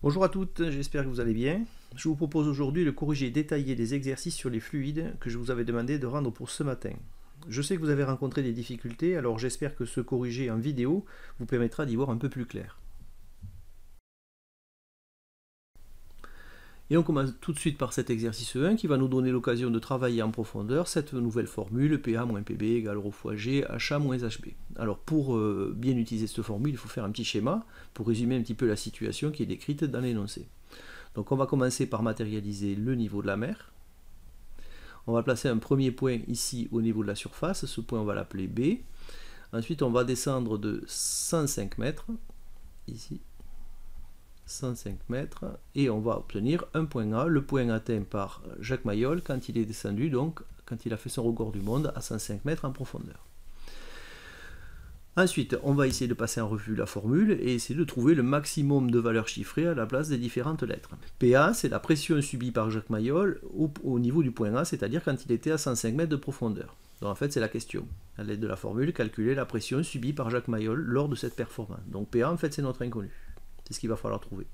Bonjour à toutes, j'espère que vous allez bien. Je vous propose aujourd'hui de corriger et détailler des exercices sur les fluides que je vous avais demandé de rendre pour ce matin. Je sais que vous avez rencontré des difficultés, alors j'espère que ce corrigé en vidéo vous permettra d'y voir un peu plus clair. Et on commence tout de suite par cet exercice 1 qui va nous donner l'occasion de travailler en profondeur cette nouvelle formule PA moins PB égale ρ fois G, HA moins HB. Alors pour bien utiliser cette formule, il faut faire un petit schéma pour résumer un petit peu la situation qui est décrite dans l'énoncé. Donc on va commencer par matérialiser le niveau de la mer. On va placer un premier point ici au niveau de la surface, ce point on va l'appeler B. Ensuite on va descendre de 105 mètres, ici, 105 mètres, et on va obtenir un point A, le point atteint par Jacques Mayol quand il est descendu, donc quand il a fait son record du monde à 105 mètres en profondeur. Ensuite, on va essayer de passer en revue la formule et essayer de trouver le maximum de valeurs chiffrées à la place des différentes lettres. PA, c'est la pression subie par Jacques Mayol au niveau du point A, c'est-à-dire quand il était à 105 mètres de profondeur. Donc en fait, c'est la question. À l'aide de la formule, calculer la pression subie par Jacques Mayol lors de cette performance. Donc PA, en fait, c'est notre inconnu. C'est ce qu'il va falloir trouver.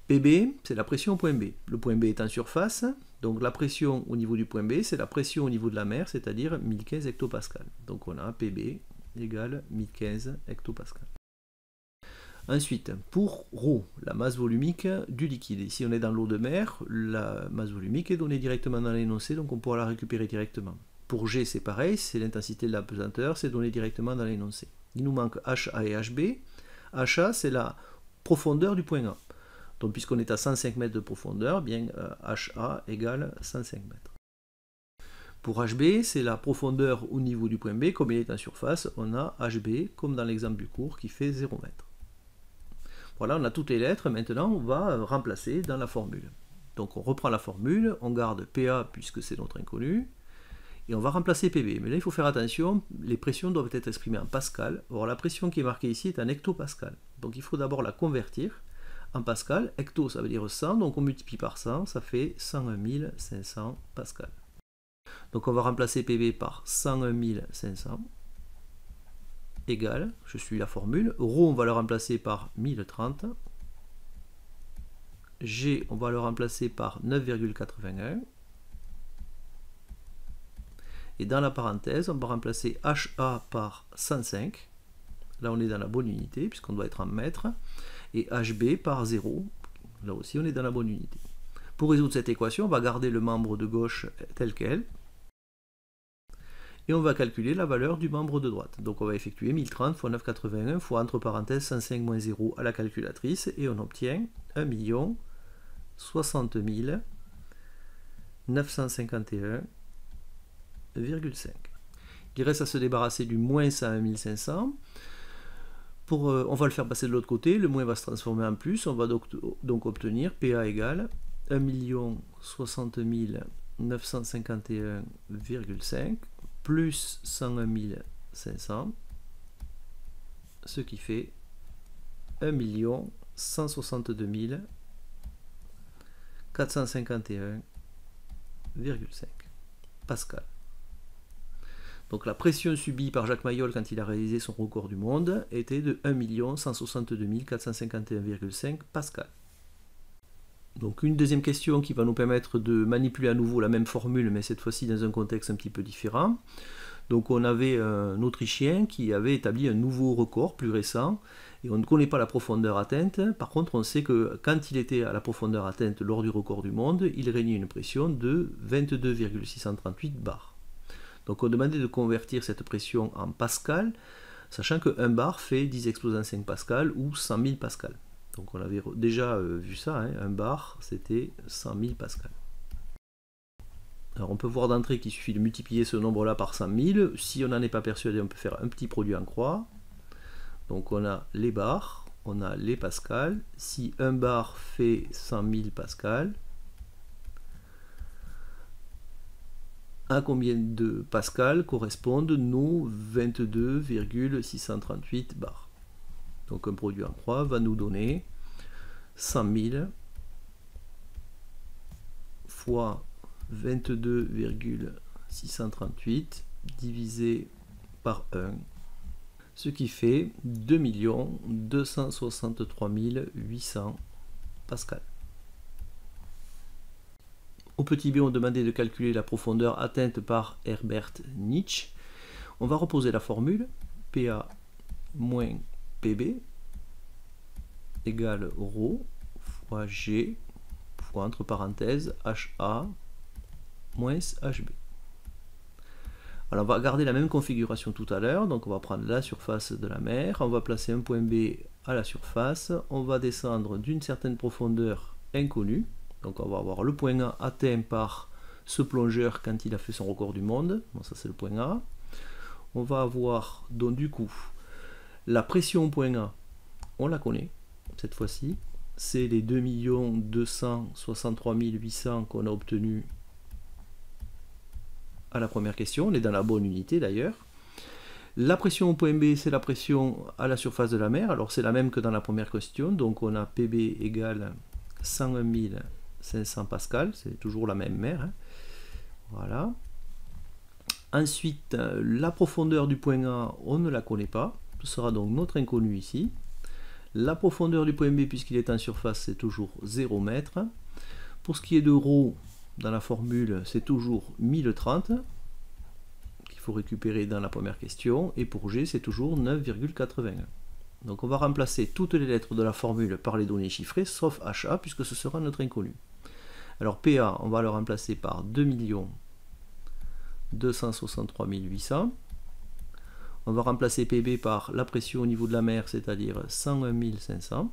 PB, c'est la pression au point B. Le point B est en surface, donc la pression au niveau du point B, c'est la pression au niveau de la mer, c'est-à-dire 1015 hectopascales. Donc on a PB égale 1015 hectopascales. Ensuite, pour ρ, la masse volumique du liquide. Ici on est dans l'eau de mer, la masse volumique est donnée directement dans l'énoncé, donc on pourra la récupérer directement. Pour G, c'est pareil, c'est l'intensité de la pesanteur, c'est donné directement dans l'énoncé. Il nous manque HA et HB. HA, c'est la profondeur du point A. Donc puisqu'on est à 105 mètres de profondeur, bien HA égale 105 mètres. Pour HB, c'est la profondeur au niveau du point B, comme il est en surface, on a HB, comme dans l'exemple du cours, qui fait 0 mètre. Voilà, on a toutes les lettres, maintenant on va remplacer dans la formule. Donc on reprend la formule, on garde PA puisque c'est notre inconnu, et on va remplacer PB. Mais là il faut faire attention, les pressions doivent être exprimées en pascal. Or la pression qui est marquée ici est en hectopascal. Donc il faut d'abord la convertir en pascal. Hecto ça veut dire 100, donc on multiplie par 100, ça fait 101 500 pascal. Donc on va remplacer PB par 101 500 égale, je suis la formule, ρ on va le remplacer par 1030, G on va le remplacer par 9,81, et dans la parenthèse on va remplacer HA par 105, là on est dans la bonne unité puisqu'on doit être en mètres, et HB par 0, là aussi on est dans la bonne unité. Pour résoudre cette équation, on va garder le membre de gauche tel quel, et on va calculer la valeur du membre de droite. Donc on va effectuer 1030 fois 981 fois entre parenthèses 105 moins 0 à la calculatrice, et on obtient 1 60 951,5. Il reste à se débarrasser du moins 101 500. On va le faire passer de l'autre côté, le moins va se transformer en plus, on va donc obtenir PA égale 1 60 951,5 plus 101 500, ce qui fait 1 162 451,5 pascal. Donc la pression subie par Jacques Mayol quand il a réalisé son record du monde était de 1 162 451,5 pascal. Donc une deuxième question qui va nous permettre de manipuler à nouveau la même formule, mais cette fois-ci dans un contexte un petit peu différent. Donc on avait un Autrichien qui avait établi un nouveau record plus récent, et on ne connaît pas la profondeur atteinte. Par contre on sait que quand il était à la profondeur atteinte lors du record du monde, il régnait une pression de 22,638 bars. Donc on demandait de convertir cette pression en pascal, sachant que 1 bar fait 10 exposant 5 pascal ou 100 000 pascal. Donc on avait déjà vu ça, hein, 1 bar c'était 100 000 pascal. Alors on peut voir d'entrée qu'il suffit de multiplier ce nombre-là par 100 000. Si on n'en est pas persuadé, on peut faire un petit produit en croix. Donc on a les bars, on a les pascals. Si 1 bar fait 100 000 pascal, à combien de pascal correspondent nos 22,638 bars? Donc un produit en croix va nous donner 100 000 fois 22,638 divisé par 1, ce qui fait 2 263 800 pascal. Au petit b, on demandait de calculer la profondeur atteinte par Herbert Nitsch. On va reposer la formule PA moins PB égale ρ fois G fois entre parenthèses HA moins HB. Alors on va garder la même configuration tout à l'heure, donc on va prendre la surface de la mer, on va placer un point B à la surface, on va descendre d'une certaine profondeur inconnue, donc on va avoir le point A atteint par ce plongeur quand il a fait son record du monde, bon, ça c'est le point A. On va avoir donc du coup la pression au point A, on la connaît cette fois-ci, c'est les 2 263 800 qu'on a obtenus à la première question, on est dans la bonne unité d'ailleurs. La pression au point B, c'est la pression à la surface de la mer, alors c'est la même que dans la première question, donc on a PB égale 101 500 pascal, c'est toujours la même mer, hein. Voilà. Ensuite, la profondeur du point A, on ne la connaît pas, ce sera donc notre inconnu ici. La profondeur du point B, puisqu'il est en surface, c'est toujours 0 mètre. Pour ce qui est de ρ, dans la formule, c'est toujours 1030 qu'il faut récupérer dans la première question, et pour G, c'est toujours 9,81. Donc on va remplacer toutes les lettres de la formule par les données chiffrées, sauf HA, puisque ce sera notre inconnu. Alors PA, on va le remplacer par 2 263 800. On va remplacer PB par la pression au niveau de la mer, c'est-à-dire 101 500.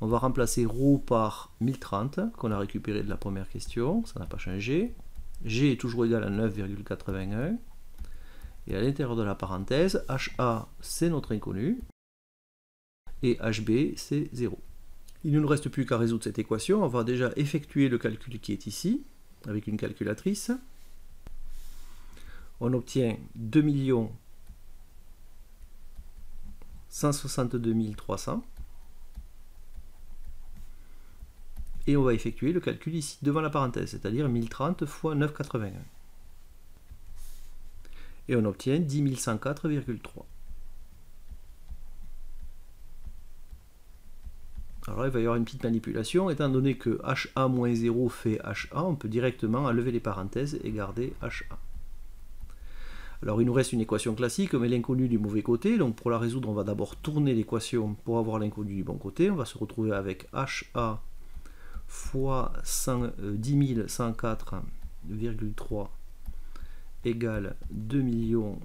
On va remplacer ρ par 1030, qu'on a récupéré de la première question, ça n'a pas changé. G est toujours égal à 9,81. Et à l'intérieur de la parenthèse, HA, c'est notre inconnu. Et HB, c'est 0. Il ne nous reste plus qu'à résoudre cette équation. On va déjà effectuer le calcul qui est ici, avec une calculatrice. On obtient 2 162 300. Et on va effectuer le calcul ici, devant la parenthèse, c'est-à-dire 1030 fois 9,81. Et on obtient 10 104,3. Alors il va y avoir une petite manipulation, étant donné que HA-0 fait HA, on peut directement enlever les parenthèses et garder HA. Alors il nous reste une équation classique, mais l'inconnu du mauvais côté, donc pour la résoudre on va d'abord tourner l'équation pour avoir l'inconnu du bon côté, on va se retrouver avec HA fois 10 104,3 égale 2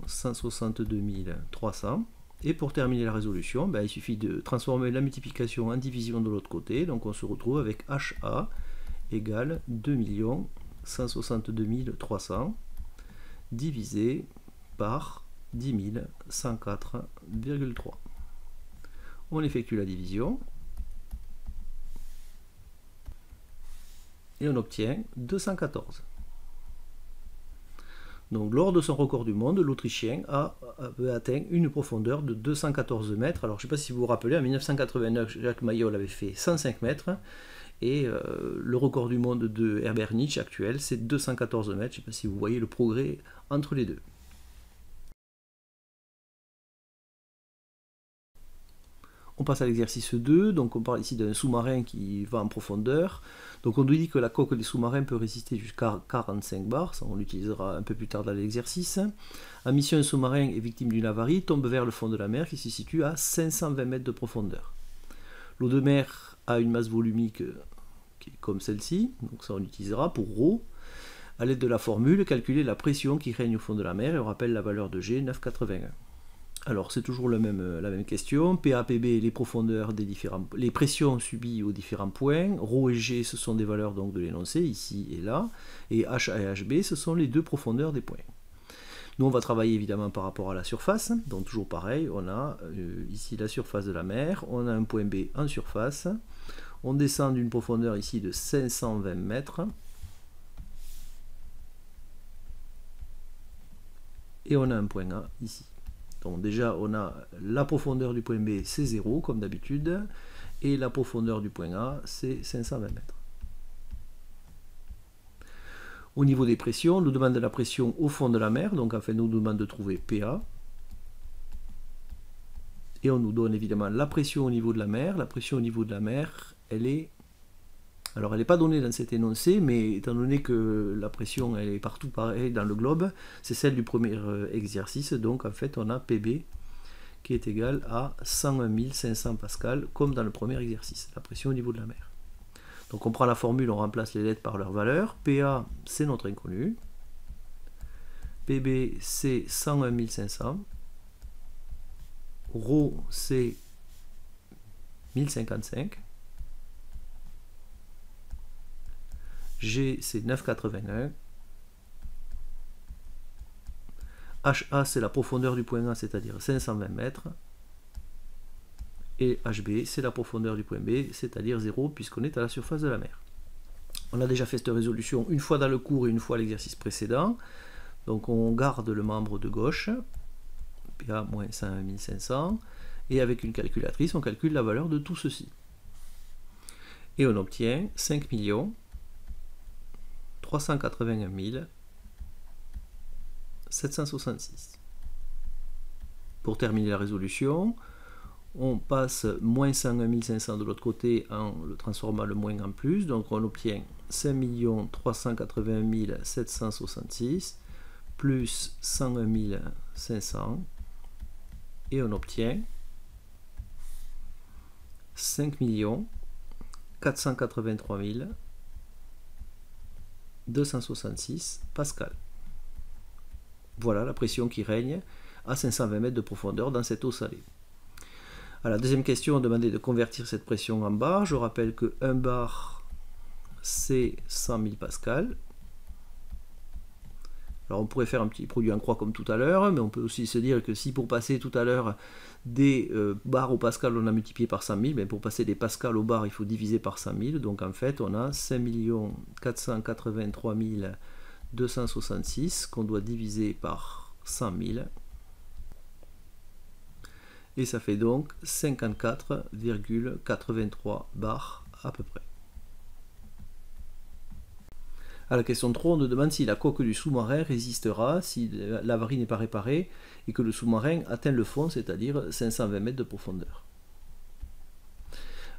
162 300. Et pour terminer la résolution, il suffit de transformer la multiplication en division de l'autre côté. Donc on se retrouve avec HA égale 2 162 300 divisé par 10 104,3. On effectue la division. Et on obtient 214. Donc lors de son record du monde, l'Autrichien a atteint une profondeur de 214 mètres. Alors je ne sais pas si vous vous rappelez, en 1989, Jacques Mayol avait fait 105 mètres. Et le record du monde de Herbert Nitsch actuel, c'est 214 mètres. Je ne sais pas si vous voyez le progrès entre les deux. On passe à l'exercice 2, donc on parle ici d'un sous-marin qui va en profondeur. Donc on nous dit que la coque des sous-marins peut résister jusqu'à 45 bars, ça on l'utilisera un peu plus tard dans l'exercice. En mission, un sous-marin est victime d'une avarie, tombe vers le fond de la mer qui se situe à 520 mètres de profondeur. L'eau de mer a une masse volumique qui est comme celle-ci, donc ça on l'utilisera pour ρ. À l'aide de la formule, calculer la pression qui règne au fond de la mer, et on rappelle la valeur de G, 9,81. Alors c'est toujours la même question, PA, PB, les profondeurs les pressions subies aux différents points, ρ et G ce sont des valeurs donc de l'énoncé, ici et là, et HA et HB ce sont les deux profondeurs des points. Nous on va travailler évidemment par rapport à la surface, donc toujours pareil, on a ici la surface de la mer, on a un point B en surface, on descend d'une profondeur ici de 520 mètres, et on a un point A ici. Donc déjà on a la profondeur du point B c'est 0 comme d'habitude et la profondeur du point A c'est 520 mètres. Au niveau des pressions, on nous demande la pression au fond de la mer, donc enfin nous demande de trouver PA Et on nous donne évidemment la pression au niveau de la mer. La pression au niveau de la mer, elle est... Alors elle n'est pas donnée dans cet énoncé, mais étant donné que la pression elle est partout pareil dans le globe, c'est celle du premier exercice. Donc en fait on a PB qui est égal à 101 500 pascal, comme dans le premier exercice, la pression au niveau de la mer. Donc on prend la formule, on remplace les lettres par leur valeur. PA, c'est notre inconnu. PB, c'est 101 500. Rho, c'est 1055. G, c'est 981. HA, c'est la profondeur du point A, c'est-à-dire 520 mètres. Et HB, c'est la profondeur du point B, c'est-à-dire 0, puisqu'on est à la surface de la mer. On a déjà fait cette résolution une fois dans le cours et une fois à l'exercice précédent. Donc on garde le membre de gauche, PA moins 101 500, et avec une calculatrice, on calcule la valeur de tout ceci. Et on obtient 5 381 766. Pour terminer la résolution, on passe moins 101 500 de l'autre côté en le transformant le moins en plus, donc on obtient 5 381 766 plus 101 500 et on obtient 5 483 266 pascal. Voilà la pression qui règne à 520 mètres de profondeur dans cette eau salée. À la deuxième question, on demandait de convertir cette pression en bar. Je rappelle que 1 bar, c'est 100 000 pascal. Alors on pourrait faire un petit produit en croix comme tout à l'heure, mais on peut aussi se dire que si pour passer tout à l'heure des bars au pascal, on a multiplié par 100 000, mais pour passer des pascal au bar, il faut diviser par 100 000. Donc en fait, on a 5 483 266 qu'on doit diviser par 100 000. Et ça fait donc 54,83 bars à peu près. À la question 3, on nous demande si la coque du sous-marin résistera si l'avarie n'est pas réparée et que le sous-marin atteint le fond, c'est-à-dire 520 mètres de profondeur.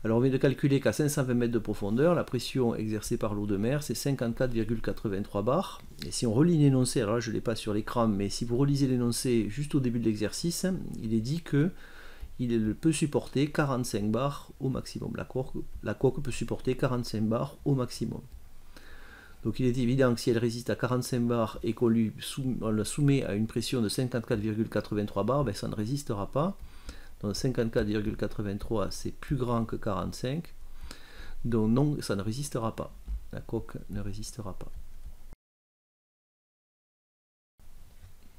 Alors on vient de calculer qu'à 520 mètres de profondeur, la pression exercée par l'eau de mer, c'est 54,83 bars. Et si on relit l'énoncé, alors là je ne l'ai pas sur l'écran, mais si vous relisez l'énoncé juste au début de l'exercice, il est dit que il peut supporter 45 bars au maximum. La coque peut supporter 45 bars au maximum. Donc il est évident que si elle résiste à 45 bars et qu'on la soumet à une pression de 54,83 bars, ben ça ne résistera pas. Donc 54,83 c'est plus grand que 45. Donc non, ça ne résistera pas. La coque ne résistera pas.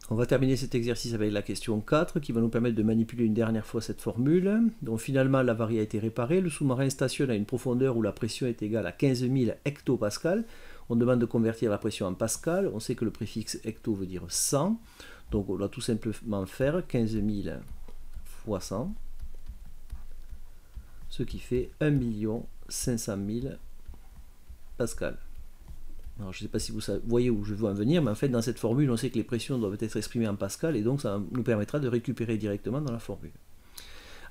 On va terminer cet exercice avec la question 4 qui va nous permettre de manipuler une dernière fois cette formule. Donc finalement l'avarie a été réparée, le sous-marin stationne à une profondeur où la pression est égale à 15 000 hectopascal. On demande de convertir la pression en pascal, on sait que le préfixe hecto veut dire 100, donc on va tout simplement faire 15 000 fois 100, ce qui fait 1 500 000 pascal. Alors, je ne sais pas si vous voyez où je veux en venir, mais en fait, dans cette formule, on sait que les pressions doivent être exprimées en pascal, et donc ça nous permettra de récupérer directement dans la formule.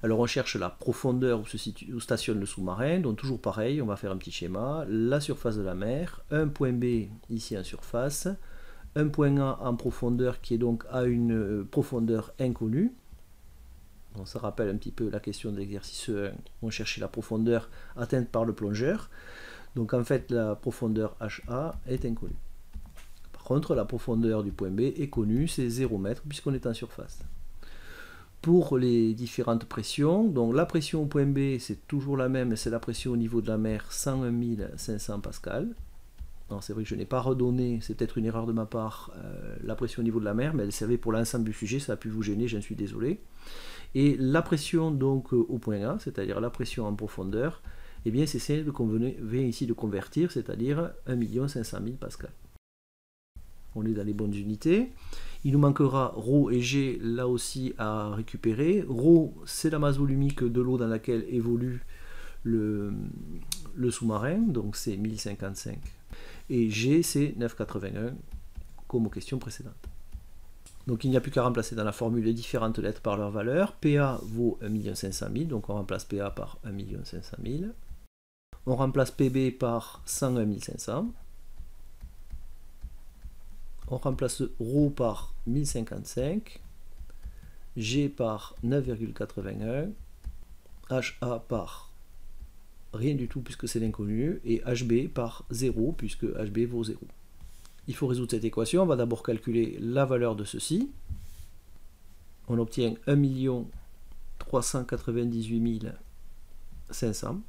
Alors, on cherche la profondeur où stationne le sous-marin, donc toujours pareil, on va faire un petit schéma. La surface de la mer, un point B ici en surface, un point A en profondeur qui est donc à une profondeur inconnue. Donc, ça rappelle un petit peu la question de l'exercice 1, on cherchait la profondeur atteinte par le plongeur. Donc en fait, la profondeur HA est inconnue. Par contre, la profondeur du point B est connue, c'est 0 mètre puisqu'on est en surface. Pour les différentes pressions, donc la pression au point B, c'est toujours la même, c'est la pression au niveau de la mer, 101 500 pascal. C'est vrai que je n'ai pas redonné, c'est peut-être une erreur de ma part, la pression au niveau de la mer, mais elle servait pour l'ensemble du sujet, ça a pu vous gêner, j'en suis désolé. Et la pression donc au point A, c'est-à-dire la pression en profondeur, eh bien c'est celle qu'on vient ici de convertir, c'est-à-dire 1 500 000 pascal. On est dans les bonnes unités. Il nous manquera ρ et G là aussi à récupérer. ρ, c'est la masse volumique de l'eau dans laquelle évolue le sous-marin, donc c'est 1055. Et G, c'est 981, comme aux questions précédentes. Donc il n'y a plus qu'à remplacer dans la formule les différentes lettres par leur valeur. PA vaut 1 500 000, donc on remplace PA par 1 500 000. On remplace PB par 101 500. On remplace ρ par 1055. G par 9,81. HA par rien du tout puisque c'est l'inconnu. Et HB par 0 puisque HB vaut 0. Il faut résoudre cette équation. On va d'abord calculer la valeur de ceci. On obtient 1 398 500.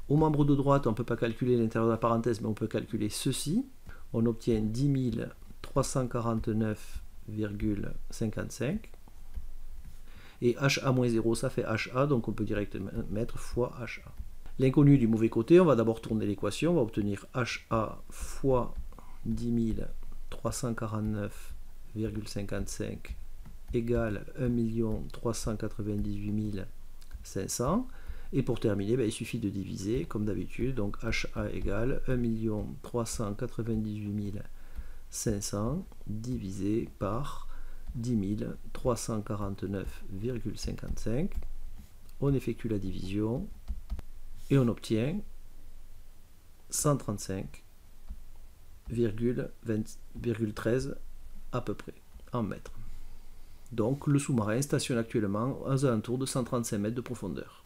Au membre de droite, on ne peut pas calculer l'intérieur de la parenthèse, mais on peut calculer ceci. On obtient 10 349,55. Et HA-0, ça fait HA, donc on peut directement mettre fois HA. L'inconnu du mauvais côté, on va d'abord tourner l'équation. On va obtenir HA fois 10 349,55 égale 1 398 500. Et pour terminer, il suffit de diviser comme d'habitude. Donc HA égale 1 398 500 divisé par 10 349,55. On effectue la division et on obtient 135,13 à peu près en mètres. Donc le sous-marin stationne actuellement aux alentours de 135 mètres de profondeur.